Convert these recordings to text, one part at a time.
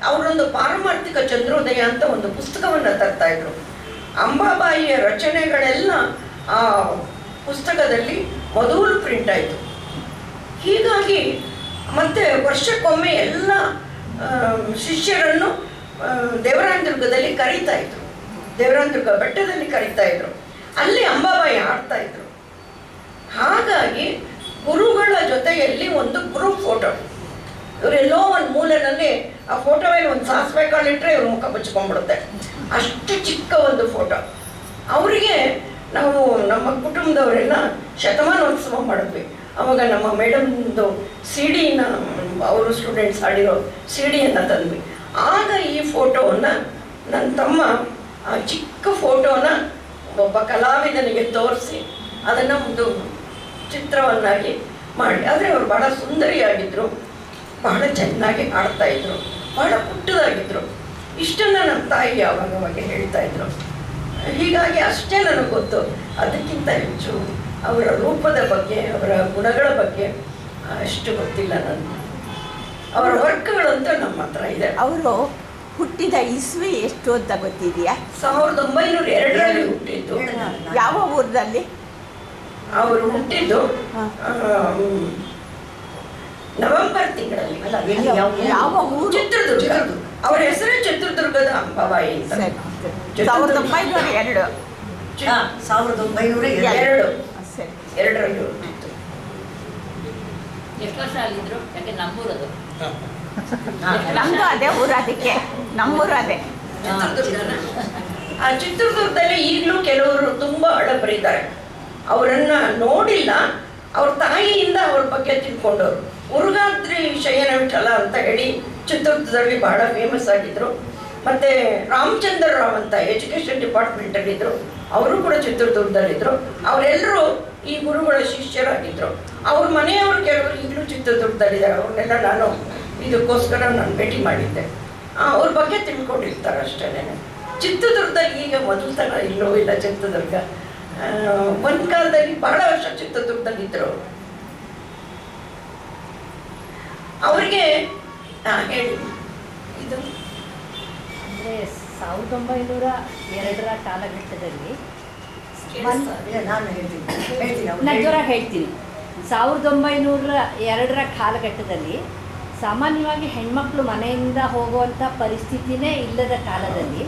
ಅವರೊಂದು ಪಾರಮಾರ್ಥಿಕ ಚಂದ್ರೋದಯ ಅಂತ ಒಂದು ಪುಸ್ತಕವನ್ನು ತರ್ತಾ ಇದ್ರು. ಅಂಬಾಬಾಯಿಯ ರಚನೆಗಳೆಲ್ಲ ಆ ಪುಸ್ತಕದಲ್ಲಿ ಮೊದಲು ಪ್ರಿಂಟ್ ಆಯಿತು. ಹೀಗಾಗಿ ಮತ್ತೆ ವರ್ಷಕ್ಕೊಮ್ಮೆ ಎಲ್ಲ ಶಿಷ್ಯರನ್ನು ದೇವರಾಯನದುರ್ಗದಲ್ಲಿ ಕರೀತಾ ಇದ್ರು. ದೇವರಾಯನದುರ್ಗ ಬೆಟ್ಟದಲ್ಲಿ ಕರೀತಾ ಇದ್ರು. ಅಲ್ಲಿ ಅಂಬಾಬಾಯಿ ಆಡ್ತಾ ಇದ್ರು. ಹಾಗಾಗಿ ಗುರುಗಳ ಜೊತೆಯಲ್ಲಿ ಒಂದು ಗ್ರೂಪ್ ಫೋಟೋ, ಇವರೆಲ್ಲೋ ಒಂದು ಮೂಲೆಯಲ್ಲಿ ಆ ಫೋಟೋ ಮೇಲೆ ಒಂದು ಸಾಸಿವೆ ಕಾಳಿಟ್ರೆ ಇವ್ರ ಮುಖ ಮುಚ್ಕೊಂಡ್ಬಿಡುತ್ತೆ, ಅಷ್ಟು ಚಿಕ್ಕ ಒಂದು ಫೋಟೋ. ಅವರಿಗೆ ನಾವು ನಮ್ಮ ಕುಟುಂಬದವರೆಲ್ಲ ಶತಮಾನೋತ್ಸವ ಮಾಡಿದ್ವಿ. ಅವಾಗ ನಮ್ಮ ಮೇಡಮ್ದು CD-ನ ಅವರು ಸ್ಟೂಡೆಂಟ್ಸ್ ಆಡಿರೋ CD-ಯನ್ನು ತಂದ್ವಿ. ಆಗ ಈ ಫೋಟೋವನ್ನು ನನ್ನ ತಮ್ಮ ಆ ಚಿಕ್ಕ ಫೋಟೋನ ಒಬ್ಬ ಕಲಾವಿದನಿಗೆ ತೋರಿಸಿ ಅದನ್ನು ಒಂದು ಚಿತ್ರವನ್ನಾಗಿ ಮಾಡಿ. ಆದರೆ ಅವರು ಬಹಳ ಸುಂದರಿಯಾಗಿದ್ದರು, ಬಹಳ ಚೆನ್ನಾಗಿ ಆಡ್ತಾಯಿದ್ರು, ಬಹಳ ಪುಟ್ಟದಾಗಿದ್ದರು. ಇಷ್ಟನ್ನು ನಮ್ಮ ತಾಯಿ ಯಾವಾಗವಾಗ ಹೇಳ್ತಾಯಿದ್ರು. ಹೀಗಾಗಿ ಅಷ್ಟೇ ನನಗೆ ಗೊತ್ತು. ಅದಕ್ಕಿಂತ ಹೆಚ್ಚು ಅವರ ರೂಪದ ಬಗ್ಗೆ, ಅವರ ಗುಣಗಳ ಬಗ್ಗೆ ಅಷ್ಟು ಗೊತ್ತಿಲ್ಲ ನನಗೆ. ಅವರ ವರ್ಕ್ಗಳಂತೂ ನಮ್ಮ ಹತ್ರ ಇದೆ. ಅವರು ಹುಟ್ಟಿದ ಇಸ್ವಿ ಎಷ್ಟು ಅಂತ ಗೊತ್ತಿದೆಯಾ? 1902ರಲ್ಲಿ ಹುಟ್ಟಿದ್ದು. ಯಾವ ಊರಿನಲ್ಲಿ ಅವರು ಹುಟ್ಟಿದ್ದು? ನವೆಂಬರ್ ತಿಂಗಳಲ್ಲಿ. ಯಾವ ಊರು? ಚಿತ್ರದುರ್ಗ. ಅವರ ಹೆಸರೇ ಚಿತ್ರದುರ್ಗದ ಅಂಬಾಬಾಯಿ ಅಂತ. 1902. 1902 ಎರಡರಲ್ಲಿ ಹುಟ್ಟಿತ್ತು. ಎಷ್ಟು ವರ್ಷ ಅಲ್ಲಿದ್ರು? ಯಾಕೆ ನಮ್ಮೂರದು. ನಮ್ದು ಅದೇ ಊರು, ಅದಕ್ಕೆ ನಮ್ಮೂರು ಅದೇ ಚಿತ್ರದುರ್ಗನ. ಆ ಚಿತ್ರದುರ್ಗದಲ್ಲಿ ಈಗಲೂ ಕೆಲವರು ತುಂಬಾ ಹಳಬರಿದ್ದಾರೆ. ಅವರನ್ನ ನೋಡಿಲ್ಲ, ಅವ್ರ ತಾಯಿಯಿಂದ ಅವ್ರ ಬಗ್ಗೆ ತಿಳ್ಕೊಂಡವರು. ಮುರುಘಾದ್ರಿ ಶಯನ ವಿಠಲ ಅಂತ ಹೇಳಿ ಚಿತ್ರದುರ್ಗದಲ್ಲಿ ಬಹಳ ಫೇಮಸ್ ಆಗಿದ್ರು. ಮತ್ತೆ ರಾಮಚಂದ್ರ ರಾವ್ ಅಂತ ಎಜುಕೇಶನ್ ಡಿಪಾರ್ಟ್ಮೆಂಟಲ್ಲಿ ಇದ್ರು, ಅವರು ಕೂಡ ಚಿತ್ರದುರ್ಗದಲ್ಲಿದ್ದರು. ಅವರೆಲ್ಲರೂ ಈ ಗುರುಗಳ ಶಿಷ್ಯರಾಗಿದ್ದರು. ಅವ್ರ ಮನೆಯವರು ಕೆಲವರು ಈಗಲೂ ಚಿತ್ರದುರ್ಗದಲ್ಲಿದ್ದಾರೆ. ಅವ್ರನ್ನೆಲ್ಲ ನಾನು ಇದಕ್ಕೋಸ್ಕರ ನಾನು ಭೇಟಿ ಮಾಡಿದ್ದೆ. ಅವ್ರ ಬಗ್ಗೆ ತಿಳ್ಕೊಂಡಿರ್ತಾರೆ ಅಷ್ಟೇ. ಚಿತ್ರದುರ್ಗದಲ್ಲಿ ಈಗ ಮೊದಲ ಥರ ಇಲ್ಲೋ ಇಲ್ಲ. ಚಿತ್ರದುರ್ಗ ಒಂದು ಕಾಲದಲ್ಲಿ ಬಹಳ ವರ್ಷ ಚಿತ್ರದುರ್ಗದಲ್ಲಿದ್ದರು. ಅವರಿಗೆ ಹೇಳಿ, ಇದು ಅಂದರೆ 1902ರ ಕಾಲಘಟ್ಟದಲ್ಲಿ ನಾನು ಜೋರಾಗಿ ಹೇಳ್ತೀನಿ. 1902ರ ಕಾಲಘಟ್ಟದಲ್ಲಿ ಸಾಮಾನ್ಯವಾಗಿ ಹೆಣ್ಮಕ್ಳು ಮನೆಯಿಂದ ಹೋಗುವಂಥ ಪರಿಸ್ಥಿತಿನೇ ಇಲ್ಲದ ಕಾಲದಲ್ಲಿ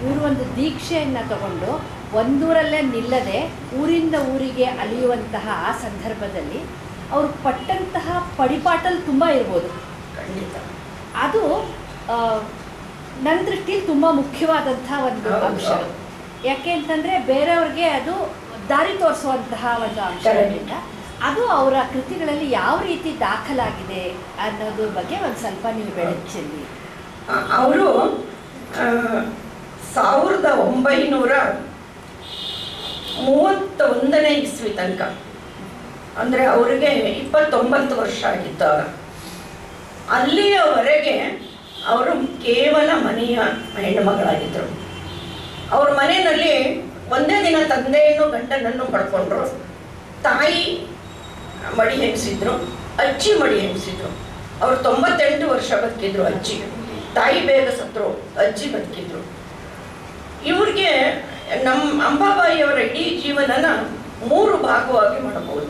ಇವರು ಒಂದು ದೀಕ್ಷೆಯನ್ನು ತಗೊಂಡು ಒಂದೂರಲ್ಲೇ ನಿಲ್ಲದೆ ಊರಿಂದ ಊರಿಗೆ ಅಲಿಯುವಂತಹ ಆ ಸಂದರ್ಭದಲ್ಲಿ ಅವರು ಪಟ್ಟಂತಹ ಪಡಿಪಾಟಲ್ಲಿ ತುಂಬ ಇರ್ಬೋದು. ಖಂಡಿತ ಅದು ನನ್ನ ದೃಷ್ಟಿಯಲ್ಲಿ ತುಂಬ ಮುಖ್ಯವಾದಂಥ ಒಂದು ಅಂಶ. ಯಾಕೆ ಅಂತಂದರೆ ಬೇರೆಯವ್ರಿಗೆ ಅದು ದಾರಿ ತೋರಿಸುವಂತಹ ಒಂದು ಅಂಶದಿಂದ ಅದು ಅವರ ಕೃತಿಗಳಲ್ಲಿ ಯಾವ ರೀತಿ ದಾಖಲಾಗಿದೆ ಅನ್ನೋದ್ರ ಬಗ್ಗೆ ಒಂದು ಸ್ವಲ್ಪ ನೀವು ಬೆಳಚಲ್ಲಿ. ಅವರು 1931ನೇ ಇಸ್ವಿ ತನಕ, ಅಂದರೆ ಅವರಿಗೆ 29 ವರ್ಷ ಆಗಿದ್ದಾಗ, ಅಲ್ಲಿಯವರೆಗೆ ಅವರು ಕೇವಲ ಮನೆಯ ಹೆಣ್ಣುಮಗಳಾಗಿದ್ದರು. ಅವ್ರ ಮನೆಯಲ್ಲಿ ಒಂದೇ ದಿನ ತಂದೆಯನ್ನು ಗಂಡನನ್ನು ಪಡ್ಕೊಂಡ್ರು. ತಾಯಿ ಮಡಿ ಹೆಣಿಸಿದ್ರು, ಅಜ್ಜಿ ಮಡಿ ಹೆಣಿಸಿದ್ರು. ಅವರು 98 ವರ್ಷ ಬದುಕಿದ್ರು ಅಜ್ಜಿ. ತಾಯಿ ಬೇಗ ಸತ್ರು, ಅಜ್ಜಿ ಬದುಕಿದ್ರು. ಇವ್ರಿಗೆ ನಮ್ಮ ಅಂಬಾಬಾಯಿಯವರ ಇಡೀ ಜೀವನನ 3 ಭಾಗವಾಗಿ ಮಾಡಬಹುದು.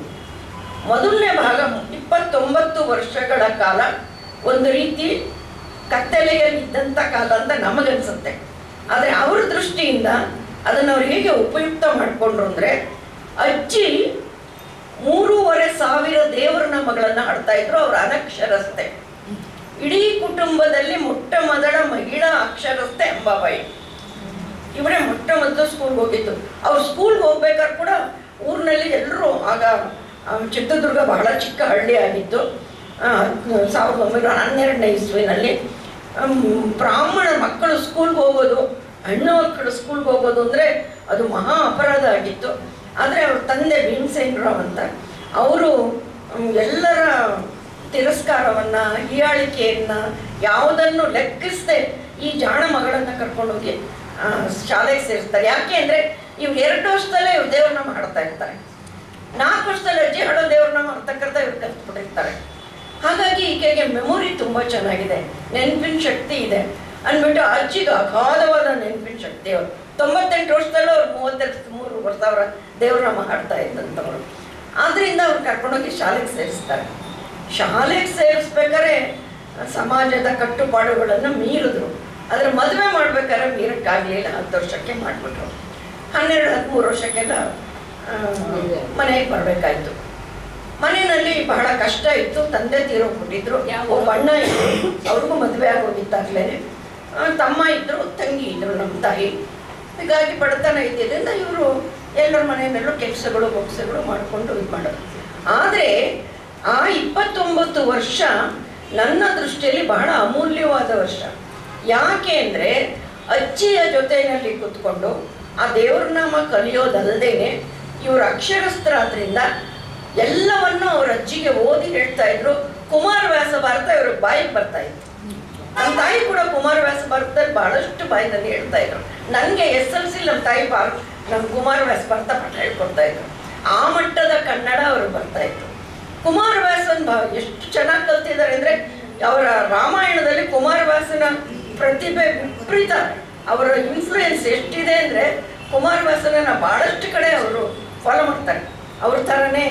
ಮೊದಲನೇ ಭಾಗ 29 ವರ್ಷಗಳ ಕಾಲ ಒಂದು ರೀತಿ ಕತ್ತಲೆಯಲ್ಲಿದ್ದಂಥ ಕಾಲ ಅಂತ ನಮಗನ್ಸುತ್ತೆ. ಆದರೆ ಅವ್ರ ದೃಷ್ಟಿಯಿಂದ ಅದನ್ನು ಅವ್ರು ಹೇಗೆ ಉಪಯುಕ್ತ ಮಾಡಿಕೊಂಡ್ರು ಅಂದರೆ, ಅಜ್ಜಿ 3,500 ದೇವರ ನಾಮಗಳನ್ನು ಹಾಡ್ತಾ ಇದ್ರು. ಅವ್ರ ಅನಕ್ಷರಸ್ಥೆ. ಇಡೀ ಕುಟುಂಬದಲ್ಲಿ ಮೊಟ್ಟ ಮೊದಲ ಮಹಿಳಾ ಅಕ್ಷರಸ್ಥೆ ಅಂಬಾಬಾಯಿ. ಇವರೇ ಮೊಟ್ಟ ಮೊದಲು ಸ್ಕೂಲ್ಗೆ ಹೋಗಿದ್ದು. ಅವ್ರು ಸ್ಕೂಲ್ಗೆ ಹೋಗ್ಬೇಕಾದ್ರೆ ಕೂಡ ಊರಿನಲ್ಲಿ ಎಲ್ಲರೂ, ಆಗ ಚಿತ್ರದುರ್ಗ ಬಹಳ ಚಿಕ್ಕ ಹಳ್ಳಿ ಆಗಿತ್ತು. 1912ನೇ ಇಸ್ವಿನಲ್ಲಿ ಬ್ರಾಹ್ಮಣ ಮಕ್ಕಳು ಸ್ಕೂಲ್ಗೆ ಹೋಗೋದು, ಹೆಣ್ಣು ಮಕ್ಕಳು ಸ್ಕೂಲ್ಗೆ ಹೋಗೋದು ಅಂದರೆ ಅದು ಮಹಾ ಅಪರಾಧ ಆಗಿತ್ತು. ಆದರೆ ಅವ್ರ ತಂದೆ ಭೀಮಸೇನರಾವ್ ಅಂತ, ಅವರು ಎಲ್ಲರ ತಿರಸ್ಕಾರವನ್ನು, ಹೀಯಾಳಿಕೆಯನ್ನು ಯಾವುದನ್ನು ಲೆಕ್ಕಿಸದೆ ಈ ಜಾಣ ಮಗಳನ್ನು ಕರ್ಕೊಂಡೋಗಿ ಶಾಲೆಗೆ ಸೇರಿಸ್ತಾರೆ. ಯಾಕೆ ಅಂದರೆ ಇವ್ರು 2 ವರ್ಷದಲ್ಲೇ ಇವ್ರು ದೇವ್ರನಾಮ ಹಾಡ್ತಾ ಇರ್ತಾರೆ. 4 ವರ್ಷದಲ್ಲಿ ಅಜ್ಜಿ ಹಾಡೋ ದೇವ್ರನಾಮ ಅಂತಕ್ಕಂಥ ಇವ್ರು ಕಲ್ತ್ಬಿಟ್ಟಿರ್ತಾರೆ. ಹಾಗಾಗಿ ಈಕೆಗೆ ಮೆಮೊರಿ ತುಂಬ ಚೆನ್ನಾಗಿದೆ, ನೆನಪಿನ ಶಕ್ತಿ ಇದೆ ಅಂದ್ಬಿಟ್ಟು ಅಜ್ಜಿಗೆ ಅಗಾಧವಾದ ನೆನಪಿನ ಶಕ್ತಿ. ಅವರು 98 ವರ್ಷದಲ್ಲೂ ಅವ್ರು 33 ವರ್ಷ ಅವರ ದೇವ್ರನಾಮ ಹಾಡ್ತಾ ಇದ್ದಂಥವ್ರು. ಆದ್ದರಿಂದ ಅವ್ರು ಕರ್ಕೊಂಡೋಗಿ ಶಾಲೆಗೆ ಸೇರಿಸ್ತಾರೆ. ಶಾಲೆಗೆ ಸೇರಿಸ್ಬೇಕಾದ್ರೆ ಸಮಾಜದ ಕಟ್ಟುಪಾಡುಗಳನ್ನು ಮೀರಿದ್ರು. ಆದರೆ ಮದುವೆ ಮಾಡ್ಬೇಕಾದ್ರೆ ಮೀರಕ್ಕಾಗಲಿಲ್ಲ. 10 ವರ್ಷಕ್ಕೆ ಮಾಡಿಬಿಟ್ರು. 12-13 ವರ್ಷಕ್ಕೆಲ್ಲ ಮನೆಗೆ ಬರಬೇಕಾಯ್ತು. ಮನೆಯಲ್ಲಿ ಬಹಳ ಕಷ್ಟ ಇತ್ತು. ತಂದೆ ತೀರೋಗ್ಬಿಟ್ಟಿದ್ರು. ಒಬ್ಬ ಅಣ್ಣ ಇದ್ರು, ಅವ್ರಿಗೂ ಮದುವೆ ಆಗೋಗಿದ್ದಾಗಲೇ. ತಮ್ಮ ಇದ್ರು, ತಂಗಿ ಇದ್ರು, ನಮ್ಮ ತಾಯಿ. ಹೀಗಾಗಿ ಬಡತನ ಇದ್ದಿದ್ದರಿಂದ ಇವರು ಎಲ್ಲರ ಮನೆಯಲ್ಲೂ ಕೆಲಸಗಳು ಬೊಕ್ಸಗಳು ಮಾಡಿಕೊಂಡು ಇದು ಮಾಡೋದು. ಆದರೆ ಆ 29 ವರ್ಷ ನನ್ನ ದೃಷ್ಟಿಯಲ್ಲಿ ಬಹಳ ಅಮೂಲ್ಯವಾದ ವರ್ಷ. ಯಾಕೆ ಅಂದರೆ ಅಜ್ಜಿಯ ಜೊತೆಯಲ್ಲಿ ಕೂತ್ಕೊಂಡು ಆ ದೇವ್ರನಾಮ ಕಲಿಯೋದಲ್ಲದೇನೆ ಇವರು ಅಕ್ಷರಸ್ಥರಾದ್ರಿಂದ ಎಲ್ಲವನ್ನು ಅವ್ರ ಅಜ್ಜಿಗೆ ಓದಿ ಹೇಳ್ತಾ ಇದ್ರು. ಕುಮಾರವ್ಯಾಸ ಭಾರತ ಇವ್ರಿಗೆ ಬಾಯಿಗೆ ಬರ್ತಾ ಇತ್ತು. ನಮ್ಮ ತಾಯಿ ಕೂಡ ಕುಮಾರವ್ಯಾಸ ಭಾರತದಲ್ಲಿ ಬಹಳಷ್ಟು ಬಾಯಿನಲ್ಲಿ ಹೇಳ್ತಾ ಇದ್ರು. ನನಗೆ SLC ನಮ್ಮ ತಾಯಿ ನಮ್ಮ ಕುಮಾರವ್ಯಾಸ ಭಾರತ ಪಾಠ ಹೇಳ್ಕೊಡ್ತಾ ಇದ್ರು. ಆ ಮಟ್ಟದ ಕನ್ನಡ ಅವರು ಬರ್ತಾ ಇತ್ತು. ಕುಮಾರವ್ಯಾಸನ್ ಎಷ್ಟು ಚೆನ್ನಾಗಿ ಕಲ್ತಿದ್ದಾರೆ ಅಂದರೆ ಅವರ ರಾಮಾಯಣದಲ್ಲಿ ಕುಮಾರವ್ಯಾಸನ ಪ್ರತಿಭೆ ವಿಪರೀತ. ಅವರ ಇನ್ಫ್ಲೂಯೆನ್ಸ್ ಎಷ್ಟಿದೆ ಅಂದರೆ ಕುಮಾರವ್ಯಾಸನ ಭಾಳಷ್ಟು ಕಡೆ ಅವರು ಫಾಲೋ ಮಾಡ್ತಾರೆ. ಅವ್ರ ಥರನೇ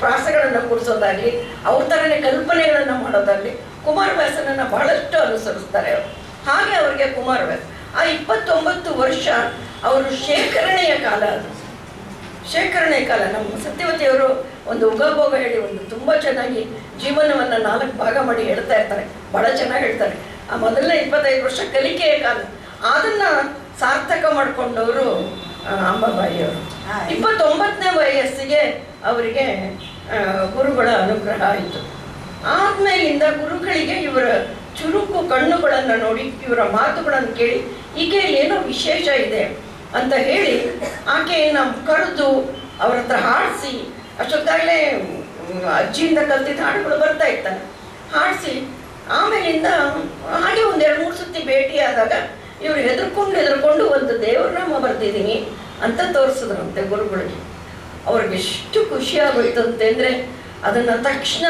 ಪ್ರಾಸಗಳನ್ನು ಕೂಡಿಸೋದಾಗಲಿ, ಅವ್ರ ಥರನೇ ಕಲ್ಪನೆಗಳನ್ನು ಮಾಡೋದಾಗಲಿ ಕುಮಾರವ್ಯಾಸನನ್ನು ಬಹಳಷ್ಟು ಅನುಸರಿಸ್ತಾರೆ ಅವರು. ಹಾಗೆ ಅವರಿಗೆ ಕುಮಾರವ್ಯಾಸ ಆ 29 ವರ್ಷ ಅವರು ಶೇಖರಣೆಯ ಕಾಲ. ಅದು ಶೇಖರಣೆಯ ಕಾಲ. ನಮ್ಮ ಸತ್ಯವತಿಯವರು ಒಂದು ಉಗಭೋಗ ಹೇಳಿ ಒಂದು ತುಂಬ ಚೆನ್ನಾಗಿ ಜೀವನವನ್ನು 4 ಭಾಗ ಮಾಡಿ ಹೇಳ್ತಾ ಇರ್ತಾರೆ. ಭಾಳ ಚೆನ್ನಾಗಿ ಹೇಳ್ತಾರೆ. ಆ ಮೊದಲನೇ 25 ವರ್ಷ ಕಲಿಕೆಯ ಕಾಲ. ಅದನ್ನು ಸಾರ್ಥಕ ಮಾಡಿಕೊಂಡವರು ಅಂಬಾಬಾಯಿಯವರು. 29ನೇ ವಯಸ್ಸಿಗೆ ಅವರಿಗೆ ಗುರುಗಳ ಅನುಗ್ರಹ ಆಯಿತು. ಆದಮೇಲಿಂದ ಗುರುಗಳಿಗೆ ಇವರ ಚುರುಕು ಕಣ್ಣುಗಳನ್ನು ನೋಡಿ, ಇವರ ಮಾತುಗಳನ್ನು ಕೇಳಿ ಈಕೆಯಲ್ಲಿ ಏನೋ ವಿಶೇಷ ಇದೆ ಅಂತ ಹೇಳಿ ಆಕೆಯನ್ನು ಕರೆದು ಅವ್ರ ಹತ್ರ ಹಾಡಿಸಿ, ಅಷ್ಟೊತ್ತಾಗಲೇ ಅಜ್ಜಿಯಿಂದ ಕಲ್ತಿದ್ದ ಹಾಡುಗಳು ಬರ್ತಾ ಇರ್ತಾನೆ, ಹಾಡಿಸಿ ಆಮೇಲಿಂದ ಹಾಗೆ ಒಂದು 2-3 ಸತಿ ಭೇಟಿಯಾದಾಗ ಇವರು ಹೆದರ್ಕೊಂಡು ಒಂದು ದೇವ್ರನಾಮ ಬರ್ತಿದ್ದೀನಿ ಅಂತ ತೋರಿಸಿದ್ರಂತೆ ಗುರುಗಳಿಗೆ. ಅವ್ರಿಗೆ ಎಷ್ಟು ಖುಷಿಯಾಗೋಯ್ತಂತೆ ಅಂದರೆ ಅದನ್ನು ತಕ್ಷಣ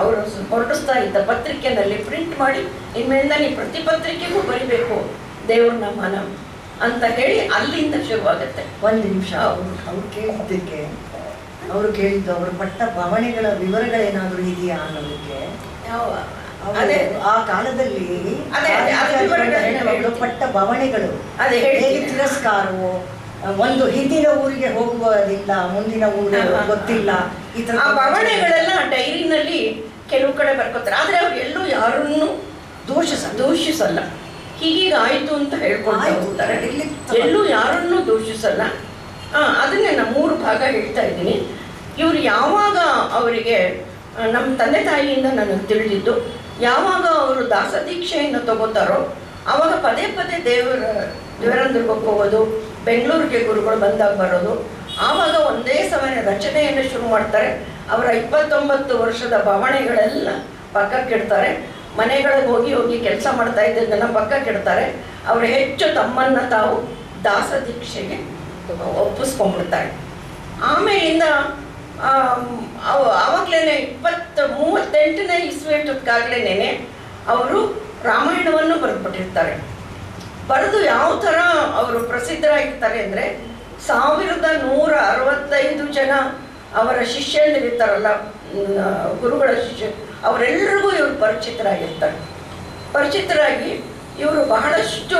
ಅವರು ಹೊರಡಿಸ್ತಾ ಇದ್ದ ಪತ್ರಿಕೆಯಲ್ಲಿ ಪ್ರಿಂಟ್ ಮಾಡಿ, ಇನ್ಮೇಲಿಂದ ನೀವು ಪ್ರತಿ ಪತ್ರಿಕೆಗೂ ಬರಿಬೇಕು ದೇವ್ರನಾಮನ ಅಂತ ಹೇಳಿ ಅಲ್ಲಿಂದ ಶುರುವಾಗುತ್ತೆ. ಒಂದು ನಿಮಿಷ. ಅವ್ರು ಕೇಳಿದ್ದಕ್ಕೆ ಅವರು ಕೇಳಿದ್ದು ಅವರು ಪಟ್ಟ ಭಾವನೆಗಳ ವಿವರಗಳೇನಾದರೂ ಇದೆಯಾ ಅನ್ನೋದಕ್ಕೆ. ಅದೇ ಆ ಕಾಲದಲ್ಲಿ ಅವರು ಪಟ್ಟ ಭಾವನೆಗಳು ಅದೇ ಹೇಗೆ ತಿರಸ್ಕಾರವು, ಒಂದು ಹಿಂದಿನ ಊರಿಗೆ ಹೋಗುವುದಿಲ್ಲ, ಮುಂದಿನ ಊರು ಗೊತ್ತಿಲ್ಲ, ಈ ತರ ಆ ಭಾವನೆಗಳೆಲ್ಲ ಡೈರಿನಲ್ಲಿ ಕೆಲವು ಕಡೆ ಬರ್ಕೋತಾರೆ. ಆದರೆ ಅವ್ರು ಎಲ್ಲೂ ಯಾರನ್ನು ದೂಷಿಸಲ್ಲ. ಹೀಗೀಗಾಯಿತು ಅಂತ ಹೇಳ್ಕೊಳ್ತಾ ಹೋಗ್ತಾರೆ. ಎಲ್ಲೂ ಯಾರನ್ನೂ ದೂಷಿಸಲ್ಲ. ಅದನ್ನೇ ನಾನು 3 ಭಾಗ ಹೇಳ್ತಾ ಇದ್ದೀನಿ. ಇವರು ಯಾವಾಗ ಅವರಿಗೆ ನಮ್ಮ ತಂದೆ ತಾಯಿಯಿಂದ ನನಗೆ ತಿಳಿದಿದ್ದು, ಯಾವಾಗ ಅವರು ದಾಸದೀಕ್ಷೆಯನ್ನು ತಗೋತಾರೋ ಆವಾಗ ಪದೇ ಪದೇ ದೇವರಂದ್ರಕ್ಕೆ ಹೋಗೋದು, ಬೆಂಗಳೂರಿಗೆ ಗುರುಗಳು ಬಂದಾಗ ಬರೋದು. ಆವಾಗ ಒಂದೇ ಸಮಯ ರಚನೆಯನ್ನು ಶುರು ಮಾಡ್ತಾರೆ. ಅವರ 29 ವರ್ಷದ ಭಾವನೆಗಳೆಲ್ಲ ಪಕ್ಕಕ್ಕಿಡ್ತಾರೆ. ಮನೆಗಳಿಗೆ ಹೋಗಿ ಕೆಲಸ ಮಾಡ್ತಾ ಇದ್ದದನ್ನು ಪಕ್ಕಕ್ಕಿಡ್ತಾರೆ. ಅವರು ಹೆಚ್ಚು ತಮ್ಮನ್ನು ತಾವು ದಾಸದೀಕ್ಷೆಗೆ ಒಪ್ಪಿಸ್ಕೊಂಡ್ಬಿಡ್ತಾರೆ. ಆಮೇಲಿಂದ ಆವಾಗಲೇ 38ನೇ ಇಸ್ವಿಗಾಗಲೇ ಅವರು ರಾಮಾಯಣವನ್ನು ಬರೆದ್ಬಿಟ್ಟಿರ್ತಾರೆ. ಬರೆದು ಯಾವ ಥರ ಅವರು ಪ್ರಸಿದ್ಧರಾಗಿರ್ತಾರೆ ಅಂದರೆ 1165 ಜನ ಅವರ ಶಿಷ್ಯರಿರ್ತಾರಲ್ಲ, ಗುರುಗಳ ಶಿಷ್ಯ, ಅವರೆಲ್ಲರಿಗೂ ಇವರು ಪರಿಚಿತರಾಗಿ ಇವರು ಬಹಳಷ್ಟು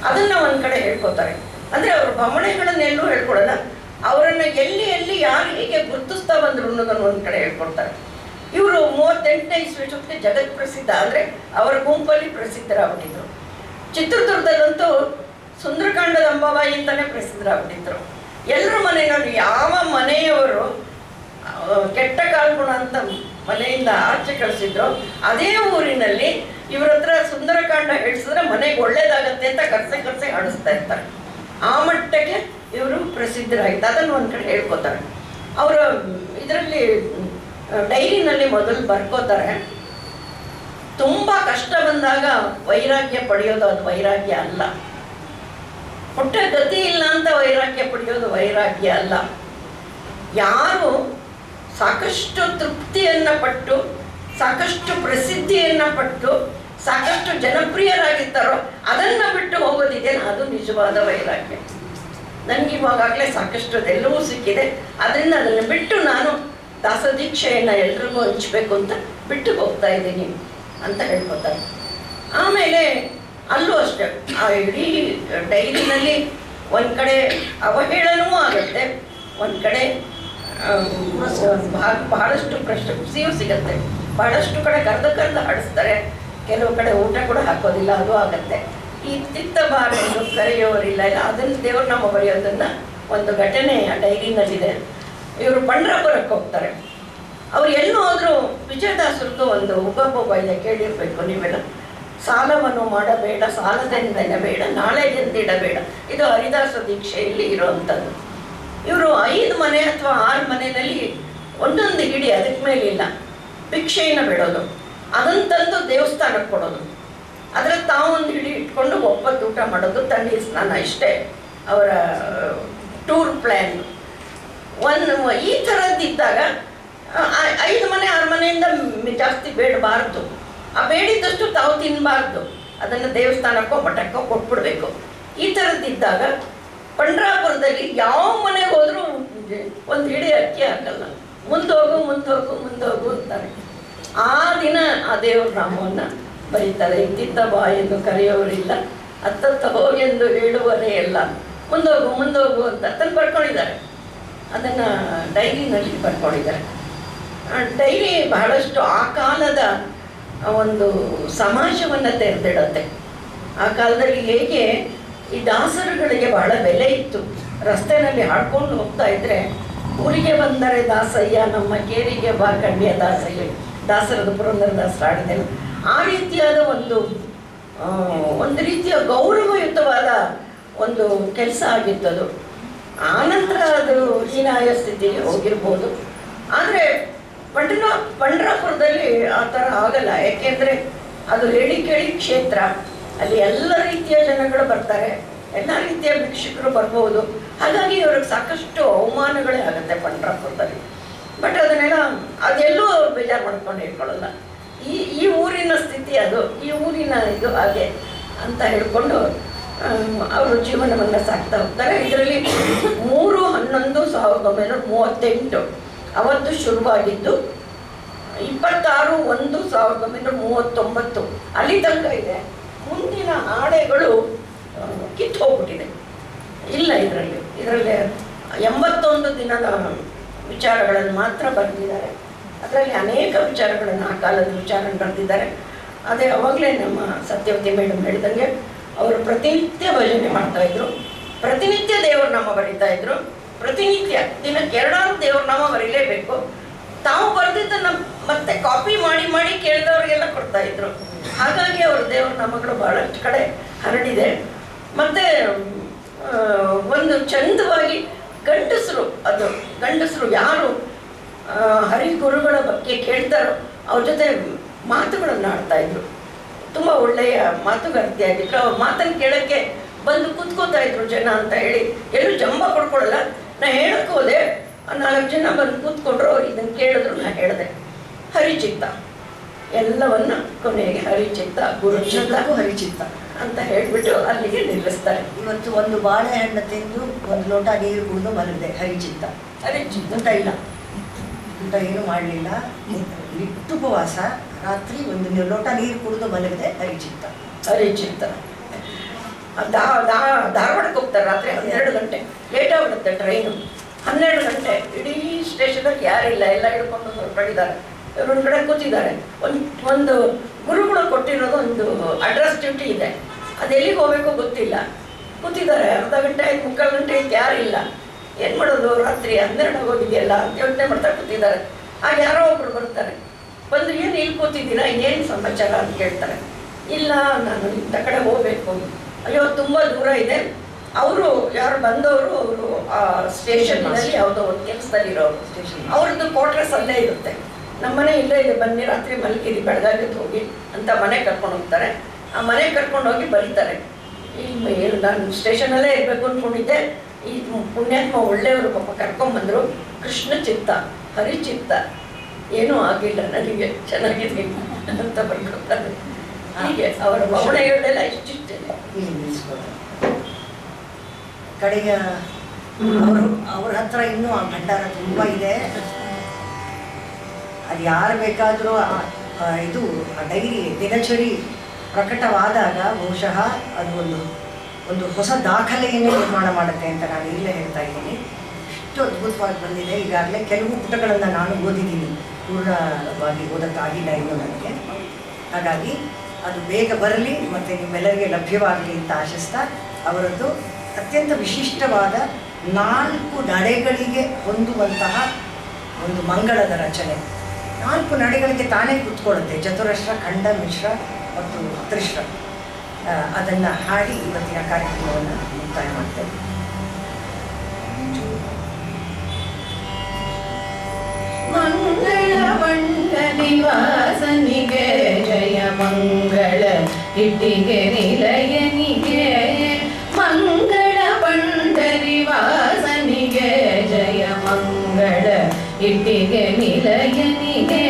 ಅದನ್ನು ಒಂದು ಕಡೆ ಹೇಳ್ಕೊತಾರೆ. ಅಂದರೆ ಅವ್ರ ಭಾವನೆಗಳನ್ನೆಲ್ಲೂ ಹೇಳ್ಕೊಡಲ್ಲ, ಅವರನ್ನು ಎಲ್ಲಿ ಯಾರು ಹೇಗೆ ಗುರುತಿಸ್ತಾ ಬಂದರು ಅನ್ನೋದನ್ನು ಒಂದು ಕಡೆ ಹೇಳ್ಕೊಡ್ತಾರೆ. ಇವರು 38ನೇ ಇಸ್ವಿಗೆ ಜಗತ್ ಪ್ರಸಿದ್ಧ, ಅಂದರೆ ಅವರ ಗುಂಪಲ್ಲಿ ಪ್ರಸಿದ್ಧರಾಗ್ಬಿಟ್ಟಿದ್ರು. ಚಿತ್ರದುರ್ಗದಲ್ಲಂತೂ ಸುಂದರಕಾಂಡದ ಅಂಬಾಬಾಯಿ ಅಂತಲೇ ಪ್ರಸಿದ್ಧರಾಗ್ಬಿಟ್ಟಿದ್ರು. ಎಲ್ಲರ ಮನೆಯಲ್ಲಿ ಯಾವ ಮನೆಯವರು ಕೆಟ್ಟ ಕಾಲ್ಗುಣ ಅಂತ ಮನೆಯಿಂದ ಆಚೆ ಕಳಿಸಿದ್ರು, ಅದೇ ಊರಿನಲ್ಲಿ ಇವ್ರ ಹತ್ರ ಸುಂದರಕಾಂಡ ಹೇಳಿಸಿದ್ರೆ ಮನೆಗೆ ಒಳ್ಳೇದಾಗತ್ತೆ ಅಂತ ಕರ್ಸೆ ಆಡಿಸ್ತಾ ಇರ್ತಾರೆ. ಆ ಮಟ್ಟಕ್ಕೆ ಇವರು ಪ್ರಸಿದ್ಧರಾಗಿತ್ತು. ಅದನ್ನು ಒಂದು ಕಡೆ ಹೇಳ್ಕೊತಾರೆ. ಅವರ ಇದರಲ್ಲಿ ಡೈರಿನಲ್ಲಿ ಮೊದಲು ಬರ್ಕೋತಾರೆ, ತುಂಬ ಕಷ್ಟ ಬಂದಾಗ ವೈರಾಗ್ಯ ಪಡೆಯೋದು ಅದು ವೈರಾಗ್ಯ ಅಲ್ಲ. ಹೊಟ್ಟೆ ಗತಿ ಇಲ್ಲ ಅಂತ ವೈರಾಗ್ಯ ಪಡೆಯೋದು ವೈರಾಗ್ಯ ಅಲ್ಲ. ಯಾರು ಸಾಕಷ್ಟು ತೃಪ್ತಿಯನ್ನು ಪಟ್ಟು, ಸಾಕಷ್ಟು ಪ್ರಸಿದ್ಧಿಯನ್ನು ಪಟ್ಟು, ಸಾಕಷ್ಟು ಜನಪ್ರಿಯರಾಗಿರ್ತಾರೋ ಅದನ್ನು ಬಿಟ್ಟು ಹೋಗೋದಿದೆಯಲ್ಲ, ಅದು ನಿಜವಾದ ವೈರಾಗ್ಯ. ನನಗೆ ಇವಾಗಲೇ ಸಾಕಷ್ಟು ಅದೆಲ್ಲವೂ ಸಿಕ್ಕಿದೆ, ಅದರಿಂದ ಅದನ್ನು ಬಿಟ್ಟು ನಾನು ದಾಸದೀಕ್ಷೆಯನ್ನು ಎಲ್ರಿಗೂ ಹಂಚಬೇಕು ಅಂತ ಬಿಟ್ಟು ಹೋಗ್ತಾ ಇದ್ದೀನಿ ಅಂತ ಹೇಳ್ಕೊತಾರೆ. ಆಮೇಲೆ ಅಲ್ಲೂ ಅಷ್ಟೇ, ಆ ಇಡೀ ಡೈರಿನಲ್ಲಿ ಒಂದು ಕಡೆ ಅವಹೇಳನವೂ ಆಗುತ್ತೆ, ಒಂದು ಕಡೆ ಬಹಳಷ್ಟು ಖುಷಿಯೂ ಸಿಗುತ್ತೆ, ಬಹಳಷ್ಟು ಕಡೆ ಕರೆದು ಹಾಡಿಸ್ತಾರೆ, ಕೆಲವು ಕಡೆ ಊಟ ಕೂಡ ಹಾಕೋದಿಲ್ಲ, ಅದು ಆಗುತ್ತೆ. ಈ ತಿತ್ತ ಬಾರೆಂದು ಕರೆಯೋರಿಲ್ಲ, ಇಲ್ಲ ಅದನ್ನು ದೇವ್ರ ನಾಮ ಬರೆಯೋದನ್ನು ಒಂದು ಘಟನೆ ಆ ಡೈರಿನಲ್ಲಿದೆ. ಇವರು ಪಂಡ್ರಾಪುರಕ್ಕೆ ಹೋಗ್ತಾರೆ. ಅವ್ರು ಎಲ್ಲೂ ಹೋದರೂ ವಿಜಯದಾಸರದ್ದು ಒಂದು ಉಪಭೋಗ ಇದೆ, ಕೇಳಿರ್ಬೇಕು ನೀವೆಲ್ಲ. ಸಾಲವನ್ನು ಮಾಡಬೇಡ, ಸಾಲದಿಂದನೇ ಬೇಡ, ನಾಳೆ ಎಂದಿಡಬೇಡ. ಇದು ಹರಿದಾಸ ದೀಕ್ಷೆಯಲ್ಲಿ ಇರುವಂಥದ್ದು. ಇವರು 5 ಮನೆ ಅಥವಾ 6 ಮನೆಯಲ್ಲಿ ಒಂದೊಂದು ಹಿಡಿ, ಅದಕ್ಕೆ ಮೇಲಿಲ್ಲ, ಭಿಕ್ಷೆಯನ್ನು ಬಿಡೋದು, ಅದನ್ನು ತಂದು ದೇವಸ್ಥಾನಕ್ಕೆ ಕೊಡೋದು, ಅದರಲ್ಲಿ ತಾವು ಒಂದು ಹಿಡಿ ಇಟ್ಕೊಂಡು ಒಪ್ಪತ್ತು ಊಟ ಮಾಡೋದು, ತಣ್ಣೀರು ಸ್ನಾನ, ಇಷ್ಟೇ ಅವರ ಟೂರ್ ಪ್ಲ್ಯಾನ್. ಈ ಥರದ್ದಿದ್ದಾಗ 5 ಮನೆ 6 ಮನೆಯಿಂದ ಜಾಸ್ತಿ ಬೇಡಬಾರ್ದು, ಆ ಬೇಡಿದ್ದಷ್ಟು ತಾವು ತಿನ್ನಬಾರ್ದು, ಅದನ್ನು ದೇವಸ್ಥಾನಕ್ಕೋ ಮಠಕ್ಕೋ ಕೊಟ್ಬಿಡ್ಬೇಕು. ಈ ಥರದ್ದಿದ್ದಾಗ ಪಂಡ್ರಾಪುರದಲ್ಲಿ ಯಾವ ಮನೆಗೆ ಹೋದರೂ ಒಂದು ಹಿಡಿ ಅಕ್ಕಿ ಹಾಕಲ್ಲ, ಮುಂದೋಗು ಮುಂದೋಗು ಮುಂದೋಗು ಅಂತಾರೆ. ಆ ದಿನ ಆ ದೇವ್ರ ನಾಮವನ್ನು ಬರೀತಾರೆ. ಇತ್ತಿತ್ತ ಬಾ ಎಂದು ಕರೆಯೋರಿಲ್ಲ, ಅತ್ತತ್ತ ಹೋಗೆಂದು ಹೇಳುವರೇ ಎಲ್ಲ, ಮುಂದೋಗು ಮುಂದೋಗು ಅಂತ ಅದನ್ನು ಬರ್ಕೊಂಡಿದ್ದಾರೆ. ಅದನ್ನು ಡೈರಿನಲ್ಲಿ ಬರ್ಕೊಂಡಿದ್ದಾರೆ. ಡೈರಿ ಬಹಳಷ್ಟು ಆ ಕಾಲದ ಒಂದು ಸಮಾಜವನ್ನು ತೆರೆದಿಡುತ್ತೆ. ಆ ಕಾಲದಲ್ಲಿ ಹೇಗೆ ಈ ದಾಸರುಗಳಿಗೆ ಬಹಳ ಬೆಲೆ ಇತ್ತು. ರಸ್ತೆಯಲ್ಲಿ ಹಾಡ್ಕೊಂಡು ಹೋಗ್ತಾ ಇದ್ರೆ, ಊರಿಗೆ ಬಂದರೆ ದಾಸಯ್ಯ, ನಮ್ಮ ಕೇರಿಗೆ ಬಾ ಕಣ್ಣಿಯ ದಾಸಯ್ಯ, ದಾಸರದು ಪುರಂದರದಾಸರು ಹಾಡಿದೆನು. ಆ ರೀತಿಯಾದ ಒಂದು ರೀತಿಯ ಗೌರವಯುತವಾದ ಒಂದು ಕೆಲಸ ಆಗಿತ್ತದು. ಆನಂತರ ಅದು ಹೀನಾಯ ಸ್ಥಿತಿಗೆ ಹೋಗಿರ್ಬೋದು. ಆದರೆ ಪಂಡ್ರಾಪುರದಲ್ಲಿ ಆ ಥರ ಆಗಲ್ಲ, ಯಾಕೆಂದರೆ ಅದು ಹೇಳಿ ಕೇಳಿ ಕ್ಷೇತ್ರ. ಅಲ್ಲಿ ಎಲ್ಲ ರೀತಿಯ ಜನಗಳು ಬರ್ತಾರೆ, ಎಲ್ಲ ರೀತಿಯ ಭಿಕ್ಷುಕರು ಬರ್ಬೋದು. ಹಾಗಾಗಿ ಇವ್ರಿಗೆ ಸಾಕಷ್ಟು ಅವಮಾನಗಳೇ ಆಗುತ್ತೆ ಪಂಡ್ರಾಪುರದಲ್ಲಿ. ಬಟ್ ಅದೆಲ್ಲೂ ಬೇಜಾರು ಮಾಡ್ಕೊಂಡು ಹೇಳ್ಕೊಳ್ಳಲ್ಲ. ಈ ಊರಿನ ಸ್ಥಿತಿ ಅದು, ಈ ಊರಿನ ಇದು ಹಾಗೆ ಅಂತ ಹೇಳ್ಕೊಂಡು ಅವರು ಜೀವನವನ್ನು ಸಾಕ್ತಾ ಹೋಗ್ತಾರೆ. ಇದರಲ್ಲಿ 3/11/1938 ಅವತ್ತು ಶುರುವಾಗಿದ್ದು 26/1/1939 ಅಲ್ಲಿ ತನಕ ಇದೆ. ಮುಂದಿನ ಹಾಡೆಗಳು ಕಿತ್ತು ಹೋಗ್ಬಿಟ್ಟಿದೆ, ಇಲ್ಲ ಇದರಲ್ಲಿ 81 ದಿನದ ವಿಚಾರಗಳನ್ನು ಮಾತ್ರ ಬರೆದಿದ್ದಾರೆ. ಅದರಲ್ಲಿ ಅನೇಕ ವಿಚಾರಗಳನ್ನು, ಆ ಕಾಲದ ವಿಚಾರಗಳನ್ನು ಬರೆದಿದ್ದಾರೆ. ಅದೇ ಅವಾಗಲೇ ನಮ್ಮ ಸತ್ಯವತಿ ಮೇಡಮ್ ಹೇಳಿದಂಗೆ ಅವರು ಪ್ರತಿನಿತ್ಯ ಭಜನೆ ಮಾಡ್ತಾಯಿದ್ರು, ಪ್ರತಿನಿತ್ಯ ದೇವ್ರ ನಾಮ ಬರೀತಾ ಇದ್ರು, ಪ್ರತಿನಿತ್ಯ ದಿನಕ್ಕೆ 2 ದೇವ್ರ ನಾಮ ಬರೀಲೇಬೇಕು. ತಾವು ಬರೆದಿದ್ದನ್ನು ಮತ್ತೆ ಕಾಪಿ ಮಾಡಿ ಮಾಡಿ ಕೇಳಿದವ್ರಿಗೆಲ್ಲ ಕೊಡ್ತಾಯಿದ್ರು. ಹಾಗಾಗಿ ಅವರು ದೇವ್ರ ನಾಮಗಳು ಬಹಳಷ್ಟು ಕಡೆ ಹರಡಿದೆ. ಮತ್ತು ಒಂದು ಚಂದವಾಗಿ ಗಂಡಸರು ಯಾರು ಹರಿಗುರುಗಳ ಬಗ್ಗೆ ಕೇಳ್ತಾರೋ ಅವ್ರ ಜೊತೆ ಮಾತುಗಳನ್ನು ಆಡ್ತಾಯಿದ್ರು. ತುಂಬ ಒಳ್ಳೆಯ ಮಾತುಗಾರ್ತಿಯಾಗಿದ್ರು. ಅವ್ರ ಮಾತನ್ನು ಕೇಳೋಕ್ಕೆ ಬಂದು ಕೂತ್ಕೋತಾ ಇದ್ರು ಜನ ಅಂತ ಹೇಳಿ ಎಲ್ಲೂ ಜಂಬ ಕೊಡ್ಕೊಳ್ಳಲ್ಲ. ನಾ ಹೇಳಕ್ಕೆ ಹೋದೆ, 4 ಜನ ಬಂದು ಕೂತ್ಕೊಂಡ್ರು, ಅವ್ರು ಇದನ್ನು ಕೇಳಿದ್ರು, ನಾ ಹೇಳಿದೆ ಹರಿಚಿತ್ತ, ಎಲ್ಲವನ್ನ ಕೊನೆಗೆ ಹರಿಚಿತ್ತ, ಗುರುಚಿತ್ತ, ಹರಿಚಿತ್ತ ಅಂತ ಹೇಳ್ಬಿಟ್ಟು ಅಲ್ಲಿಗೆ ನಿಲ್ಲಿಸ್ತಾರೆ. ಇವತ್ತು ಒಂದು ಬಾಳೆಹಣ್ಣು ತಿಂದು 1 ಲೋಟ ನೀರು ಕುಡಿದು ಮಲಗಿದೆ, ಹರಿಚಿತ್ತ. ಊಟ ಇಲ್ಲ, ಊಟ ಏನು ಮಾಡಲಿಲ್ಲ, ನಿಟ್ಟುಪವಾಸ, ರಾತ್ರಿ 1 ಲೋಟ ನೀರು ಕುಡಿದು ಮಲಗಿದೆ, ಹರಿಚಿತ್ತ. ಧಾರವಾಡಕ್ಕೆ ಹೋಗ್ತಾರೆ ರಾತ್ರಿ 12 ಗಂಟೆ, ಲೇಟ್ ಆಗಿಬಿಡುತ್ತೆ ಟ್ರೈನು. 12 ಗಂಟೆ ಇಡೀ ಸ್ಟೇಷನಲ್ಲಿ ಯಾರಿಲ್ಲ, ಎಲ್ಲ ಹಿಡ್ಕೊಂಡು ಹೊರಟಿದ್ದಾರೆ. ಇವ್ರೊಂದು ಕಡೆ ಕೂತಿದ್ದಾರೆ. ಒಂದು ಗುರುಗಳು ಕೊಟ್ಟಿರೋದು ಒಂದು ಅಡ್ರೆಸ್ ಡ್ಯೂಟಿ ಇದೆ, ಅದು ಎಲ್ಲಿಗೆ ಹೋಗಬೇಕೋ ಗೊತ್ತಿಲ್ಲ. ಕೂತಿದ್ದಾರೆ, ಅರ್ಧ ಗಂಟೆ ಆಯ್ತು, 3/4 ಗಂಟೆ ಆಯ್ತು, ಯಾರಿಲ್ಲ. ಏನು ಮಾಡೋದು, ರಾತ್ರಿ 12 ಆಗೋಗಿದೆಯಲ್ಲ ಅಂತ ಯೋಚನೆ ಮಾಡ್ತಾ ಕೂತಿದ್ದಾರೆ. ಆಗ ಯಾರೋ ಒಬ್ರು ಬರ್ತಾರೆ, ಬಂದು ಏನು ಇಲ್ಲಿ ಕೂತಿದ್ದೀರಾ, ಇನ್ನೇನು ಸಮಾಚಾರ ಅಂತ ಕೇಳ್ತಾರೆ. ಇಲ್ಲ, ನಾನು ಇಂಥ ಕಡೆ ಹೋಗಬೇಕು. ಅಯ್ಯೋ ತುಂಬ ದೂರ ಇದೆ. ಅವರು ಯಾರು ಬಂದವರು, ಅವರು ಆ ಸ್ಟೇಷನ್ನಲ್ಲಿ ಯಾವುದೋ ಒಂದು ಕೆಲಸದಲ್ಲಿರೋರು, ಅವ್ರದ್ದು ಕ್ವಾರ್ಟರ್ಸ್ ಅಲ್ಲೇ ಇರುತ್ತೆ. ನಮ್ಮನೆ ಇಲ್ಲೇ ಇದೆ, ಬನ್ನಿ ರಾತ್ರಿ ಮಲಗಿರಿ, ಬೆಳಗಾಗಿದ್ದು ಹೋಗಿ ಅಂತ ಮನೆ ಕರ್ಕೊಂಡು ಹೋಗ್ತಾರೆ. ಆ ಮನೆ ಕರ್ಕೊಂಡು ಹೋಗಿ ಬರೀತಾರೆ. ಇಲ್ಲಿ ನಾನು ಸ್ಟೇಷನಲ್ಲೇ ಇರಬೇಕು ಅಂದ್ಕೊಂಡಿದ್ದೆ, ಈ ಪುಣ್ಯಾತ್ಮ ಒಳ್ಳೆಯವರು ಪಾಪ ಕರ್ಕೊಂಡ್ಬಂದರು, ಕೃಷ್ಣ ಚಿತ್ತ ಹರಿಚಿತ್ತ, ಏನೂ ಆಗಿಲ್ಲ ನನಗೆ, ಚೆನ್ನಾಗಿದೆ ಅಂತ ಬರ್ಕೊತಾರೆ. ಹೀಗೆ ಅವರ ಭಾವನೆಗಳೆಲ್ಲ ಇಷ್ಟಿಷ್ಟೇ. ಇಲ್ಲಿ ನಿಲ್ಲಿಸ್ಬೋದು. ಕಡೆಯ ಅವ್ರ ಹತ್ರ ಇನ್ನೂ ಆ ಭಂಡಾರ ತುಂಬ ಇದೆ. ಅದು ಯಾರು ಬೇಕಾದರೂ ಇದು ಡೈರಿ ದಿನಚರಿ ಪ್ರಕಟವಾದಾಗ ಬಹುಶಃ ಅದು ಒಂದು ಹೊಸ ದಾಖಲೆಯನ್ನೇ ನಿರ್ಮಾಣ ಮಾಡುತ್ತೆ ಅಂತ ನಾನು ಇಲ್ಲೇ ಹೇಳ್ತಾ ಇದ್ದೀನಿ. ಇಷ್ಟು ಅದ್ಭುತವಾಗಿ ಬಂದಿದೆ. ಈಗಾಗಲೇ ಕೆಲವು ಪುಟಗಳನ್ನು ನಾನು ಓದಿದ್ದೀನಿ, ಪೂರ್ಣವಾಗಿ ಓದಕ್ಕಾಗಿಲ್ಲ ಇನ್ನೂ ನನಗೆ. ಹಾಗಾಗಿ ಅದು ಬೇಗ ಬರಲಿ ಮತ್ತು ನಿಮ್ಮೆಲ್ಲರಿಗೆ ಲಭ್ಯವಾಗಲಿ ಅಂತ ಆಶಿಸ್ತಾ, ಅವರದ್ದು ಅತ್ಯಂತ ವಿಶಿಷ್ಟವಾದ 4 ನಡೆಗಳಿಗೆ ಹೊಂದುವಂತಹ ಒಂದು ಮಂಗಳದ ರಚನೆ. 4 ನಡೆಗಳಿಗೆ ತಾನೇ ಕೂತ್ಕೊಳ್ಳುತ್ತೆ. ಚತುರಶ್ರ, ಖಂಡ, ಮಿಶ್ರ ಮತ್ತು ತ್ರಿಶ್ರ. ಅದನ್ನು ಹಾಡಿ ಇವತ್ತಿನ ಕಾರ್ಯಕ್ರಮವನ್ನು ಮುಕ್ತಾಯ ಮಾಡ್ತೇವೆ. ಮಂಗಳ ಬಂಡ ನಿವಾಸನಿಗೆ ಜಯ ಮಂಗಳ ಇಟ್ಟಿಗೆ ನಿಲಯನಿಗೆ, ಮಂಗಳ ಬಂಡ ನಿವಾಸನಿಗೆ ಜಯ ಮಂಗಳ ಇಟ್ಟಿಗೆ ನಿಲಯನಿಗೆ,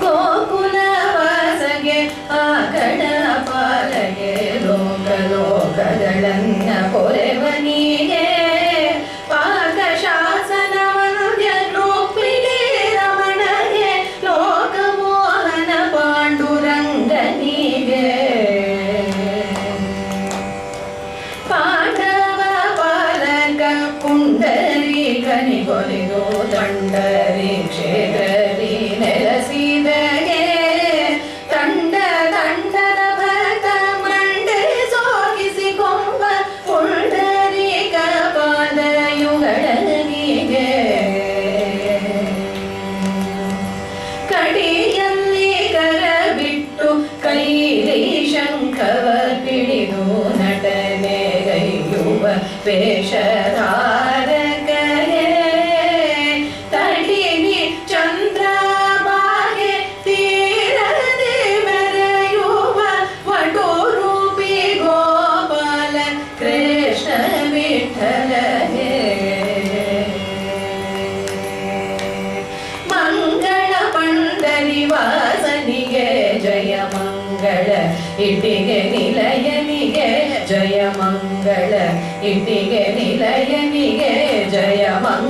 ಗೋಕುಲ ವಾಸಗೆ ಆಕಳ ಪಾಲಗೆ ಲೋಕ ಲೋಕಗಳನ್ನ ಪೊರೆವನಿಗೆ, ಪಾಕ ಶಾಸನವನ್ಯ ರೂಪಿಗೆ ರಮಣಗೆ ಲೋಕಮೋಹನ ಪಾಂಡುರಂಗನಿಗೆ, ಪಾಂಡವ ಪಾಲಕ ಪುಂಡರೀಕನಿಗೊಲಿದು ದಂಡರಿ ಕ್ಷೇತ್ರದಿ ನೆಲೆಸಿದಗೆ, ತಂಡ ದಂಡದ ಭಕ್ತ ಮಂಡೆ ಸೋಗಿಸಿಕೊಂಬ ಪುಂಡರೀಕ ಪಾದಯುಗಳನಿಗೆ, ಕಡಿಯಲ್ಲಿ ಕರ ಬಿಟ್ಟು ಕೈಲಿ ಶಂಖವ ಪಿಡಿದು ನಟನೆ ಗೈಯುವ ವೇಷಧಾರಕಗೆ, ತಡಿನಿ ಚಂದ್ರ ಬಾಗೆ ತೀರದೆ ಮೆರೆಯುವ ವಟುರೂಪಿ ಗೋಪಾಲ ಕೃಷ್ಣ ವಿಠಲಗೆ, ಮಂಗಳ ಪಂಡರಿ ವಾಸನಿಗೆ ಜಯ ಮಂಗಳ ಇಟ್ಟಿಗೆ ನಿಲಯನಿಗೆ, ಜಯ ಮಂಗಳ ಇಟ್ಟಿಗೆ ನಿಲಯನಿಗೆ, ಜಯ ಮಂಗಳ